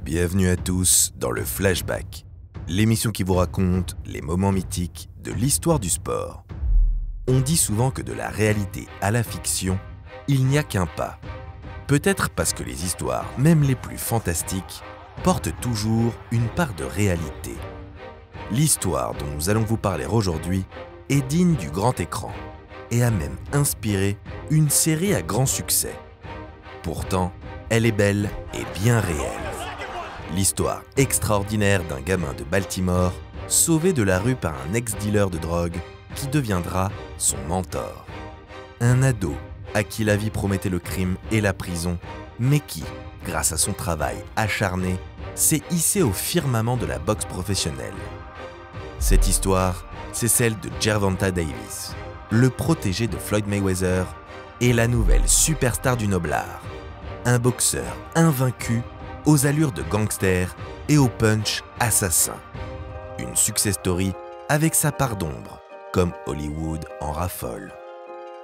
Bienvenue à tous dans le Flashback, l'émission qui vous raconte les moments mythiques de l'histoire du sport. On dit souvent que de la réalité à la fiction, il n'y a qu'un pas. Peut-être parce que les histoires, même les plus fantastiques, portent toujours une part de réalité. L'histoire dont nous allons vous parler aujourd'hui est digne du grand écran et a même inspiré une série à grand succès. Pourtant, elle est belle et bien réelle. L'histoire extraordinaire d'un gamin de Baltimore sauvé de la rue par un ex-dealer de drogue qui deviendra son mentor. Un ado à qui la vie promettait le crime et la prison, mais qui, grâce à son travail acharné, s'est hissé au firmament de la boxe professionnelle. Cette histoire, c'est celle de Gervonta Davis, le protégé de Floyd Mayweather et la nouvelle superstar du noblard. Un boxeur invaincu aux allures de gangster et au punch assassin. Une success story avec sa part d'ombre, comme Hollywood en raffole.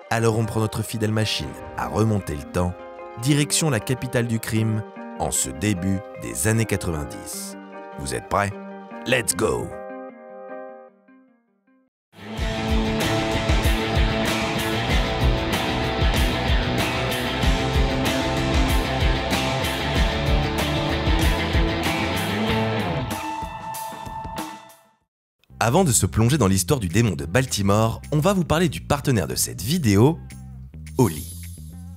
Alors on prend notre fidèle machine à remonter le temps, direction la capitale du crime, en ce début des années 90. Vous êtes prêts? Let's go! Avant de se plonger dans l'histoire du démon de Baltimore, on va vous parler du partenaire de cette vidéo, Oli.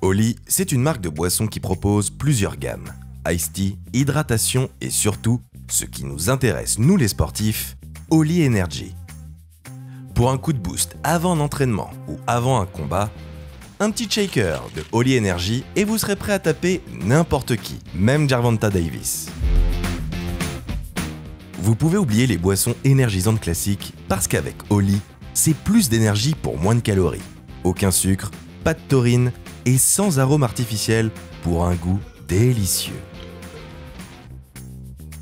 Oli, c'est une marque de boisson qui propose plusieurs gammes. Iced tea, hydratation et surtout, ce qui nous intéresse nous les sportifs, Oli Energy. Pour un coup de boost avant un entraînement ou avant un combat, un petit shaker de Oli Energy et vous serez prêt à taper n'importe qui, même Gervonta Davis. Vous pouvez oublier les boissons énergisantes classiques parce qu'avec Oli, c'est plus d'énergie pour moins de calories. Aucun sucre, pas de taurine et sans arôme artificiel pour un goût délicieux.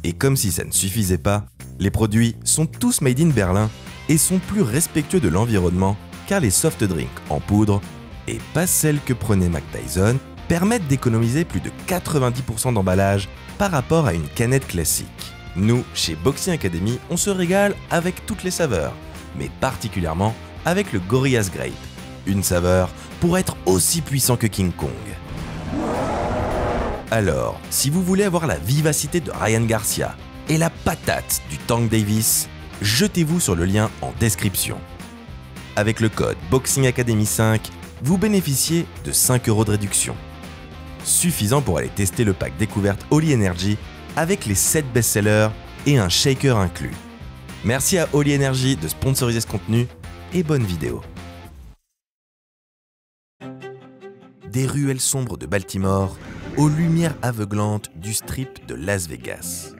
Et comme si ça ne suffisait pas, les produits sont tous made in Berlin et sont plus respectueux de l'environnement car les soft drinks en poudre, et pas celles que prenait Mike Tyson, permettent d'économiser plus de 90% d'emballage par rapport à une canette classique. Nous, chez Boxing Academy, on se régale avec toutes les saveurs, mais particulièrement avec le Gorillaz Grape, une saveur pour être aussi puissant que King Kong. Alors, si vous voulez avoir la vivacité de Ryan Garcia et la patate du Tank Davis, jetez-vous sur le lien en description. Avec le code Boxing Academy 5, vous bénéficiez de 5 € de réduction. Suffisant pour aller tester le pack découverte Oli Energy avec les 7 best-sellers et un shaker inclus. Merci à Oli Energy de sponsoriser ce contenu et bonne vidéo. Des ruelles sombres de Baltimore aux lumières aveuglantes du strip de Las Vegas.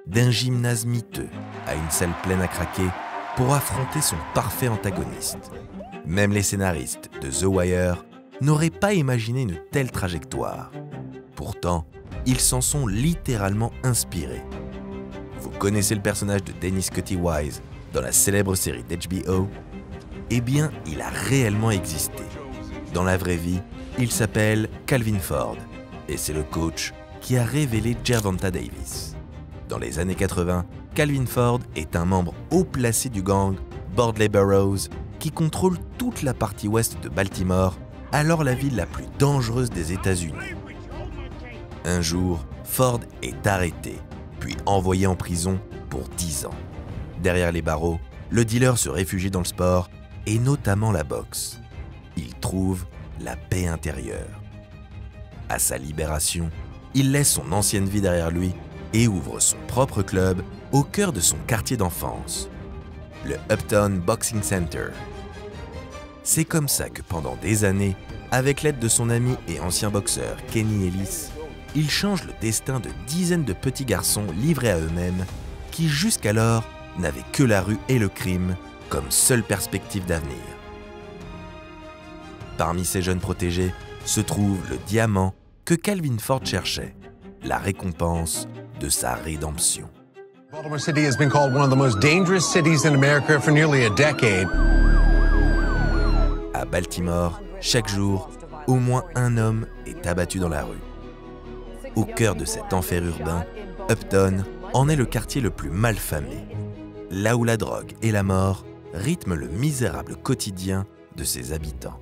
D'un gymnase miteux à une salle pleine à craquer pour affronter son parfait antagoniste. Même les scénaristes de The Wire n'auraient pas imaginé une telle trajectoire. Pourtant, ils s'en sont littéralement inspirés. Vous connaissez le personnage de Dennis Cutty Wise dans la célèbre série d'HBO? Eh bien, il a réellement existé. Dans la vraie vie, il s'appelle Calvin Ford et c'est le coach qui a révélé Gervonta Davis. Dans les années 80, Calvin Ford est un membre haut placé du gang Bordley Burroughs qui contrôle toute la partie ouest de Baltimore, alors la ville la plus dangereuse des États-Unis. Un jour, Ford est arrêté, puis envoyé en prison pour 10 ans. Derrière les barreaux, le dealer se réfugie dans le sport, et notamment la boxe. Il trouve la paix intérieure. À sa libération, il laisse son ancienne vie derrière lui et ouvre son propre club au cœur de son quartier d'enfance, le Uptown Boxing Center. C'est comme ça que pendant des années, avec l'aide de son ami et ancien boxeur Kenny Ellis, il change le destin de dizaines de petits garçons livrés à eux-mêmes qui jusqu'alors n'avaient que la rue et le crime comme seule perspective d'avenir. Parmi ces jeunes protégés se trouve le diamant que Calvin Ford cherchait, la récompense de sa rédemption. Baltimore City has been called one of the most dangerous cities in America for nearly a decade. À Baltimore, chaque jour, au moins un homme est abattu dans la rue. Au cœur de cet enfer urbain, Upton en est le quartier le plus malfamé, là où la drogue et la mort rythment le misérable quotidien de ses habitants.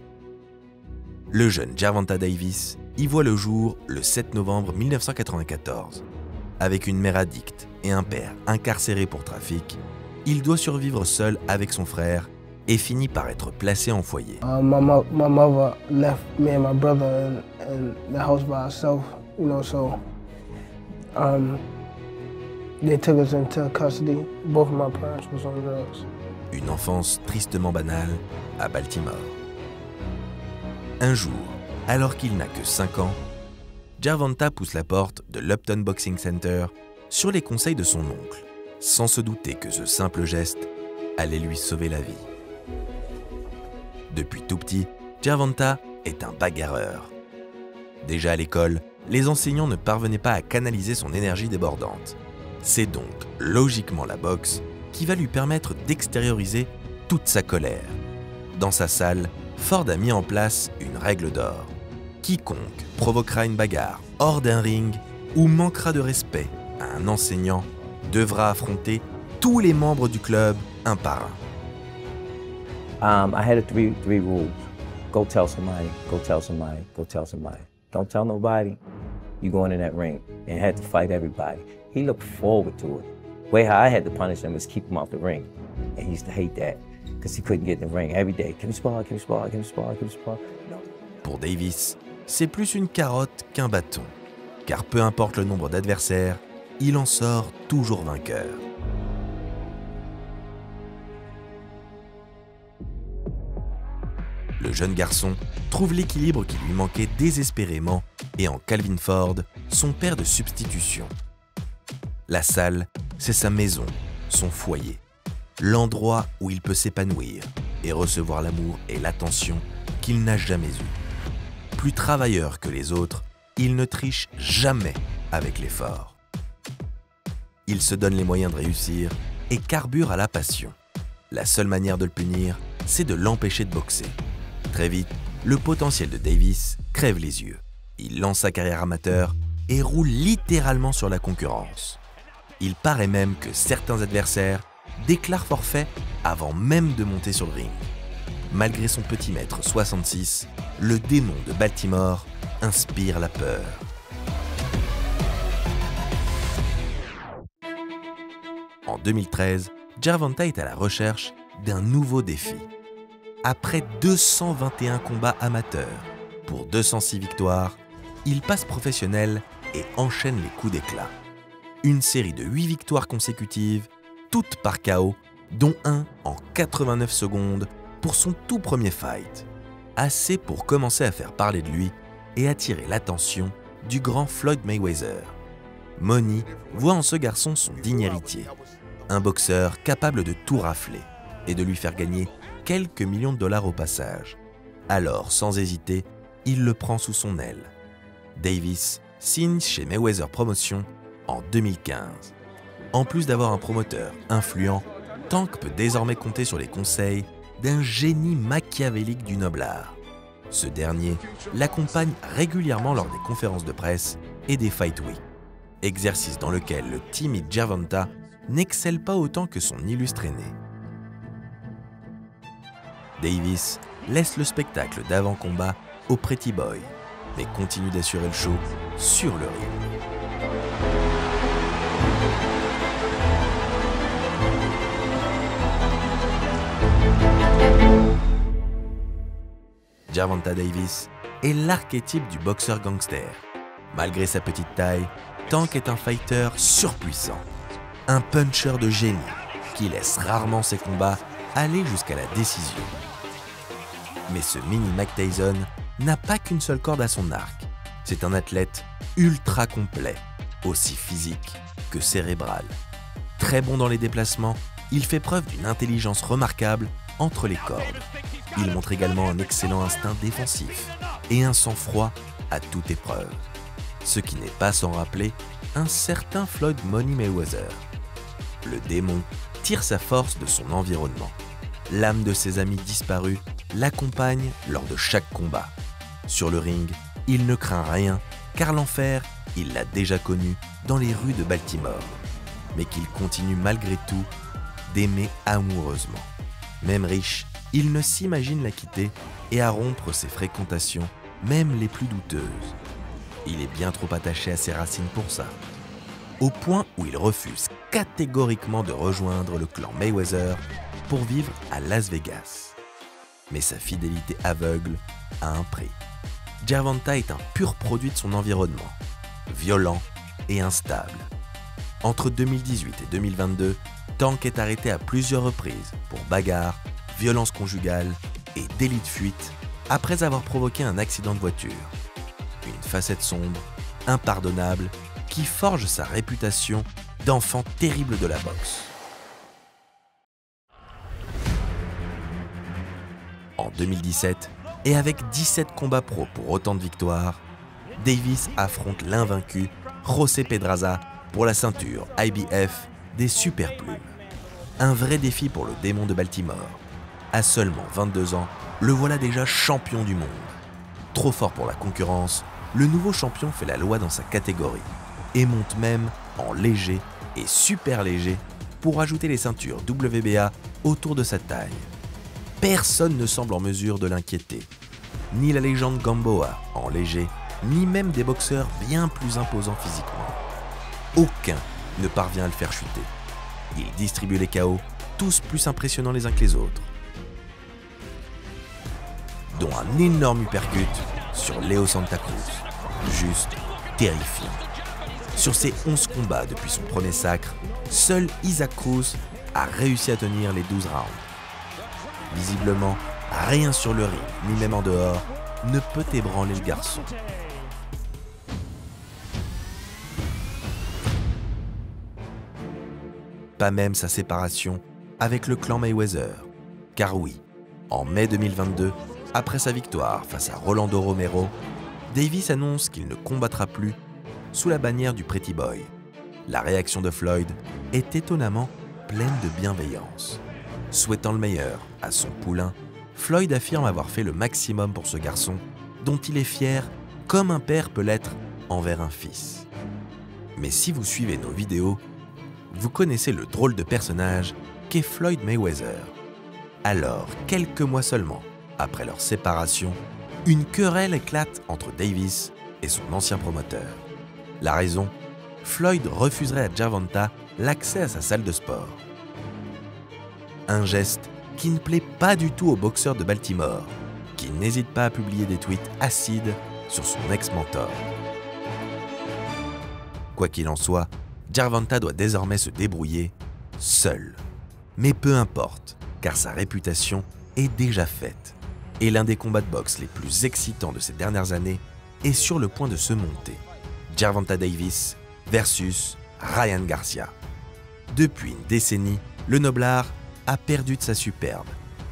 Le jeune Gervonta Davis y voit le jour le 7 novembre 1994. Avec une mère addicte et un père incarcéré pour trafic, il doit survivre seul avec son frère et finit par être placé en foyer. My mother left me and my brother in the house by ourselves, so they took us into custody. Both of my parents was on drugs. Une enfance tristement banale à Baltimore. Un jour, alors qu'il n'a que 5 ans, Gervonta pousse la porte de l'Upton Boxing Center sur les conseils de son oncle, sans se douter que ce simple geste allait lui sauver la vie. Depuis tout petit, Gervonta est un bagarreur. Déjà à l'école, les enseignants ne parvenaient pas à canaliser son énergie débordante. C'est donc logiquement la boxe qui va lui permettre d'extérioriser toute sa colère. Dans sa salle, Ford a mis en place une règle d'or. Quiconque provoquera une bagarre hors d'un ring ou manquera de respect à un enseignant devra affronter tous les membres du club un par un. I had three rules. Go tell somebody, go tell somebody, go tell somebody. Don't tell nobody. You going in that ring and had to fight everybody. He looked forward to it. Way how I had to punish him is keep him out the ring. And he used to hate that because he couldn't get in the ring every day. Can we spar, can we spar, can we spar, can we spar? No. Pour Davis, c'est plus une carotte qu'un bâton. Car peu importe le nombre d'adversaires, il en sort toujours vainqueur. Le jeune garçon trouve l'équilibre qui lui manquait désespérément et en Calvin Ford, son père de substitution. La salle, c'est sa maison, son foyer, l'endroit où il peut s'épanouir et recevoir l'amour et l'attention qu'il n'a jamais eu. Plus travailleur que les autres, il ne triche jamais avec l'effort. Il se donne les moyens de réussir et carbure à la passion. La seule manière de le punir, c'est de l'empêcher de boxer. Très vite, le potentiel de Davis crève les yeux. Il lance sa carrière amateur et roule littéralement sur la concurrence. Il paraît même que certains adversaires déclarent forfait avant même de monter sur le ring. Malgré son petit mètre 66, le démon de Baltimore inspire la peur. En 2013, Gervonta est à la recherche d'un nouveau défi. Après 221 combats amateurs, pour 206 victoires, il passe professionnel et enchaîne les coups d'éclat. Une série de 8 victoires consécutives, toutes par KO, dont un en 89 secondes pour son tout premier fight. Assez pour commencer à faire parler de lui et attirer l'attention du grand Floyd Mayweather. Money voit en ce garçon son digne héritier, un boxeur capable de tout rafler et de lui faire gagner quelques millions de dollars au passage. Alors, sans hésiter, il le prend sous son aile. Davis signe chez Mayweather Promotions en 2015. En plus d'avoir un promoteur influent, Tank peut désormais compter sur les conseils d'un génie machiavélique du noble art. Ce dernier l'accompagne régulièrement lors des conférences de presse et des Fight Week, exercice dans lequel le timide Gervonta n'excelle pas autant que son illustre aîné. Davis laisse le spectacle d'avant-combat au Pretty Boy, mais continue d'assurer le show sur le ring. Gervonta Davis est l'archétype du boxeur gangster. Malgré sa petite taille, Tank est un fighter surpuissant, un puncher de génie qui laisse rarement ses combats aller jusqu'à la décision. Mais ce mini Mike Tyson n'a pas qu'une seule corde à son arc. C'est un athlète ultra complet, aussi physique que cérébral. Très bon dans les déplacements, il fait preuve d'une intelligence remarquable entre les cordes. Il montre également un excellent instinct défensif et un sang-froid à toute épreuve. Ce qui n'est pas sans rappeler un certain Floyd Money Mayweather. Le démon tire sa force de son environnement. L'âme de ses amis disparus l'accompagne lors de chaque combat. Sur le ring, il ne craint rien, car l'enfer, il l'a déjà connu dans les rues de Baltimore, mais qu'il continue malgré tout d'aimer amoureusement. Même riche, il ne s'imagine la quitter et à rompre ses fréquentations, même les plus douteuses. Il est bien trop attaché à ses racines pour ça, au point où il refuse catégoriquement de rejoindre le clan Mayweather pour vivre à Las Vegas. Mais sa fidélité aveugle a un prix. Gervonta est un pur produit de son environnement, violent et instable. Entre 2018 et 2022, Tank est arrêté à plusieurs reprises pour bagarres, violences conjugales et délit de fuite après avoir provoqué un accident de voiture. Une facette sombre, impardonnable, qui forge sa réputation d'enfant terrible de la boxe. En 2017, et avec 17 combats pro pour autant de victoires, Davis affronte l'invaincu José Pedraza pour la ceinture IBF des super plumes. Un vrai défi pour le démon de Baltimore. À seulement 22 ans, le voilà déjà champion du monde. Trop fort pour la concurrence, le nouveau champion fait la loi dans sa catégorie et monte même en léger et super léger pour ajouter les ceintures WBA autour de sa taille. Personne ne semble en mesure de l'inquiéter. Ni la légende Gamboa en léger, ni même des boxeurs bien plus imposants physiquement. Aucun ne parvient à le faire chuter. Il distribue les KO, tous plus impressionnants les uns que les autres. Dont un énorme uppercut sur Leo Santa Cruz. Juste terrifiant. Sur ses 11 combats depuis son premier sacre, seul Isaac Cruz a réussi à tenir les 12 rounds. Visiblement, rien sur le ring, ni même en dehors, ne peut ébranler le garçon. Pas même sa séparation avec le clan Mayweather. Car oui, en mai 2022, après sa victoire face à Rolando Romero, Davis annonce qu'il ne combattra plus sous la bannière du Pretty Boy. La réaction de Floyd est étonnamment pleine de bienveillance. Souhaitant le meilleur à son poulain, Floyd affirme avoir fait le maximum pour ce garçon, dont il est fier comme un père peut l'être envers un fils. Mais si vous suivez nos vidéos, vous connaissez le drôle de personnage qu'est Floyd Mayweather. Alors, quelques mois seulement après leur séparation, une querelle éclate entre Davis et son ancien promoteur. La raison, Floyd refuserait à Gervonta l'accès à sa salle de sport. Un geste qui ne plaît pas du tout au boxeur de Baltimore, qui n'hésite pas à publier des tweets acides sur son ex-mentor. Quoi qu'il en soit, Gervonta doit désormais se débrouiller seul. Mais peu importe, car sa réputation est déjà faite. Et l'un des combats de boxe les plus excitants de ces dernières années est sur le point de se monter. Gervonta Davis versus Ryan Garcia. Depuis une décennie, le noblard a perdu de sa superbe.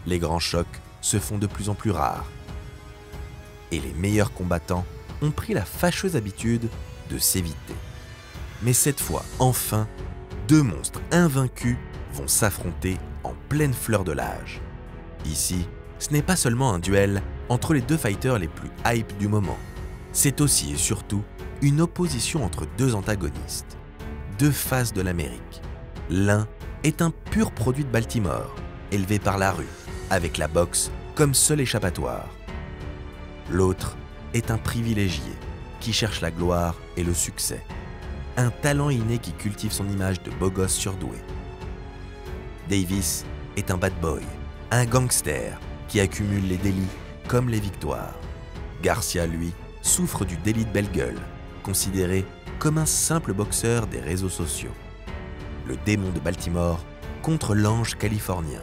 Les grands chocs se font de plus en plus rares. Et les meilleurs combattants ont pris la fâcheuse habitude de s'éviter. Mais cette fois, enfin, deux monstres invaincus vont s'affronter en pleine fleur de l'âge. Ici, ce n'est pas seulement un duel entre les deux fighters les plus hype du moment. C'est aussi et surtout une opposition entre deux antagonistes, deux faces de l'Amérique. L'un est un pur produit de Baltimore, élevé par la rue, avec la boxe comme seul échappatoire. L'autre est un privilégié qui cherche la gloire et le succès. Un talent inné qui cultive son image de beau gosse surdoué. Davis est un bad boy, un gangster qui accumule les délits comme les victoires. Garcia, lui, souffre du délit de belle gueule, considéré comme un simple boxeur des réseaux sociaux. Le démon de Baltimore contre l'ange californien,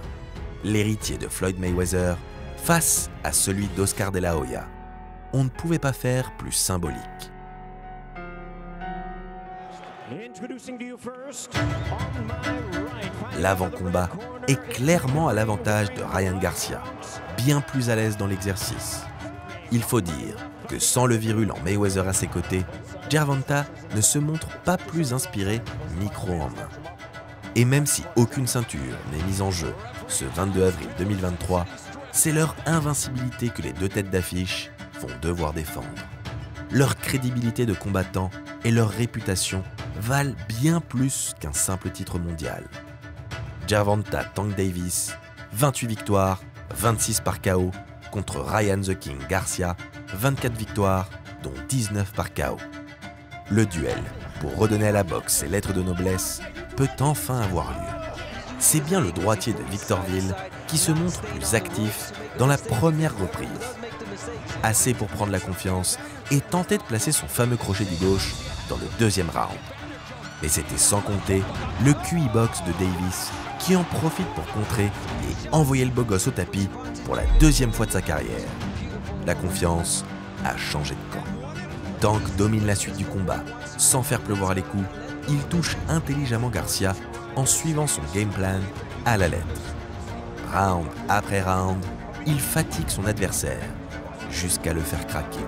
l'héritier de Floyd Mayweather face à celui d'Oscar de la Hoya. On ne pouvait pas faire plus symbolique. L'avant-combat est clairement à l'avantage de Ryan Garcia, bien plus à l'aise dans l'exercice. Il faut dire que sans le virulent Mayweather à ses côtés, Gervonta ne se montre pas plus inspiré micro en main. Et même si aucune ceinture n'est mise en jeu ce 22 avril 2023, c'est leur invincibilité que les deux têtes d'affiche vont devoir défendre. leur crédibilité de combattants et leur réputation valent bien plus qu'un simple titre mondial. Gervonta Tank Davis, 28 victoires, 26 par KO, contre Ryan The King Garcia, 24 victoires, dont 19 par KO. Le duel, pour redonner à la boxe ses lettres de noblesse, peut enfin avoir lieu. C'est bien le droitier de Victorville qui se montre plus actif dans la première reprise. Assez pour prendre la confiance et tenter de placer son fameux crochet du gauche dans le deuxième round. Mais c'était sans compter le QI box de Davis qui en profite pour contrer et envoyer le beau gosse au tapis pour la deuxième fois de sa carrière. La confiance a changé de camp. Tank domine la suite du combat. Sans faire pleuvoir les coups, il touche intelligemment Garcia en suivant son game plan à la lettre. Round après round, il fatigue son adversaire jusqu'à le faire craquer.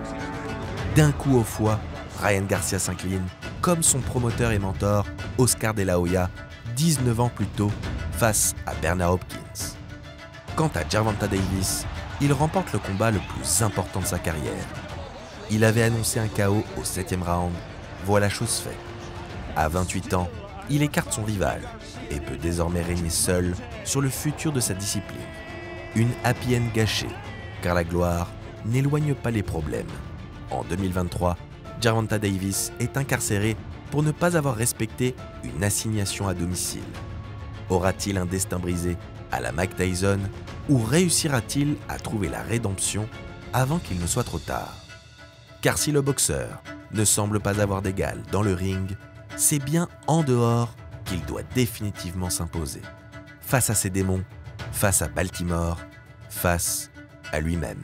D'un coup au foie, Ryan Garcia s'incline comme son promoteur et mentor Oscar De La Hoya 19 ans plus tôt face à Bernard Hopkins. Quant à Gervonta Davis, il remporte le combat le plus important de sa carrière. Il avait annoncé un KO au 7e round, voilà chose faite. À 28 ans, il écarte son rival et peut désormais régner seul sur le futur de sa discipline. Une happy end gâchée, car la gloire n'éloigne pas les problèmes. En 2023, Gervonta Davis est incarcéré pour ne pas avoir respecté une assignation à domicile. Aura-t-il un destin brisé à la Mike Tyson ou réussira-t-il à trouver la rédemption avant qu'il ne soit trop tard? Car si le boxeur ne semble pas avoir d'égal dans le ring, c'est bien en dehors qu'il doit définitivement s'imposer. Face à ses démons, face à Baltimore, face à lui-même.